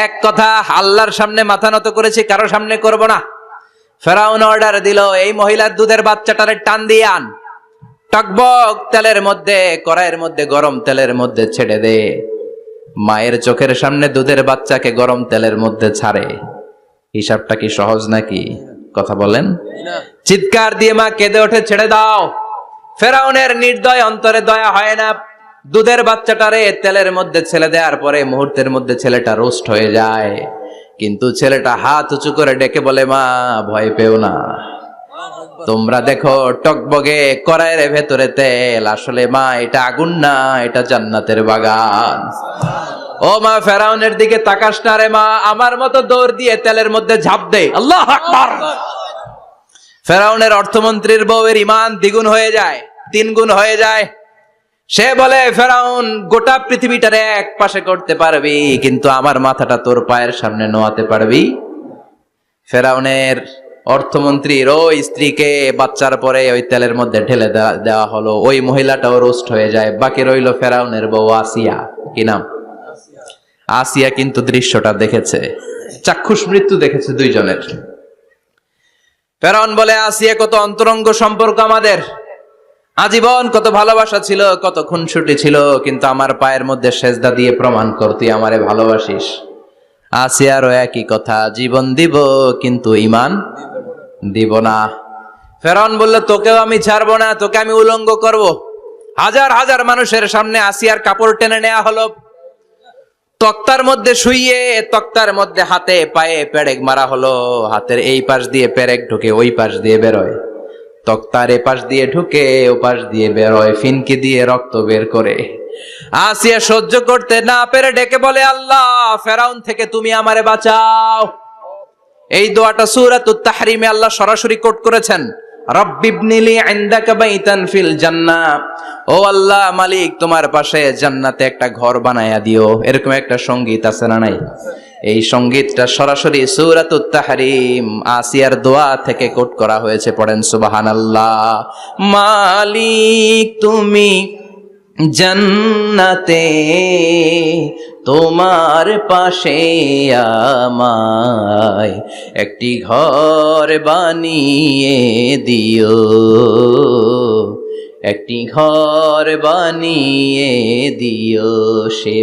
এক কথা, আল্লাহর সামনে মাথা নত করেছি, কারো সামনে করব না। ফেরাউন অর্ডার দিল, এই মহিলার দুধের বাচ্চাটারে টান দিয়ে আন, টকবক তেলের মধ্যে, কড়াইয়ের মধ্যে গরম তেলের মধ্যে ছেড়ে দে। মায়ের চোখের সামনে দুধের বাচ্চাকে গরম তেলের মধ্যে ছাড়ে। হিসাবটা কি সহজ নাকি? কথা বলেন। চিৎকার দিয়ে মা কেঁদে ওঠে, ছেড়ে দাও। ফেরাউনের নির্দয় অন্তরে দয়া হয় না। দুধের বাচ্চাটারে তেলের মধ্যে ছেড়ে দেওয়ার পরে মুহূর্তের মধ্যে ছেলেটা রোস্ট হয়ে যায়। কিন্তু ছেলেটা হাত উঁচু করে ডেকে বলে, মা ভয় পেও না, তোমরা দেখো টকবগে কড়াইয়ের ভেতরে তেল, আসলে মা এটা আগুন না, এটা জান্নাতের বাগান। ও মা, ফেরাউনের দিকে তাকাস না রে মা, আমার মতো দৌড় দিয়ে তেলের মধ্যে ঝাঁপ দে। আল্লাহু আকবার। ফেরাউনের অর্থমন্ত্রীর বউয়ের ঈমান দ্বিগুণ হয়ে যায়, 3 গুণ হয়ে যায়। সে বলে, ফেরাউন গোটা পৃথিবীটারে এক পাশে করতে পারবি, কিন্তু আমার মাথাটা তোর পায়ের সামনে নোয়াতে পারবি? ফেরাউনের অর্থমন্ত্রীর ওই স্ত্রীকে বাচ্চার পরে ওই তেলের মধ্যে ঢেলে দেওয়া হলো। ওই মহিলাটাও রোস্ট হয়ে যায়। বাকি রইল ফেরাউনের বউ আসিয়া। কি নাম? আসিয়া কিন্তু দৃশ্যটা দেখেছে, চাক্ষুষ মৃত্যু দেখেছে দুইজনের। ফেরাউন বলে, আসিয়া কত অন্তরঙ্গ সম্পর্ক আমাদের, আজীবন কত ভালোবাসা ছিল, কত খুনসুটি ছিল, কিন্তু আমার পায়ের মধ্যে সেজদা দিয়ে প্রমাণ কর তুই আমারে ভালোবাসিস। আসিয়ারও একই কথা, জীবন দিব কিন্তু ঈমান দিব না। ফেরাউন বলল, তোকেও আমি ছাড়বো না, তোকে আমি উলঙ্গ করব। হাজার হাজার মানুষের সামনে আসিয়ার কাপড় টেনে নেওয়া হলো, তক্তার মধ্যে শুইয়ে তক্তার মধ্যে হাতে পায়ে পেরেক মারা হলো। হাতের এই পাশ দিয়ে পেরেক ঢুকে ওই পাশ দিয়ে বেরোয়, তক্তার এ পাশ দিয়ে ঢুকে ও পাশ দিয়ে বেরোয়, ফিনকি দিয়ে রক্ত বের করে। আসিয়া সহ্য করতে না পেরে ডেকে বলে, আল্লাহ, ফেরাউন থেকে তুমি আমারে বাঁচাও। এই দোয়াটা সূরাতুত তাহরিমে আল্লাহ সরাসরি কোট করেছেন, রব্বিবনিলি ইনদাকা বাইতান ফিল জান্নাহ। ও আল্লাহ মালিক, তোমার পাশে জান্নাতে একটা ঘর বানায়া দিও। এরকম একটা সঙ্গীত আছে না নাই? এই সঙ্গীতটা সরাসরি সূরাতুত তাহরিম আসিয়ার দোয়া থেকে কোট করা হয়েছে। পড়েন সুবহানাল্লাহ। মালিক তুমি জান্নাতে, তোমার পাশে আমায় একটি ঘর বানিয়ে দিও, একটি ঘর বানিয়ে দিও। সে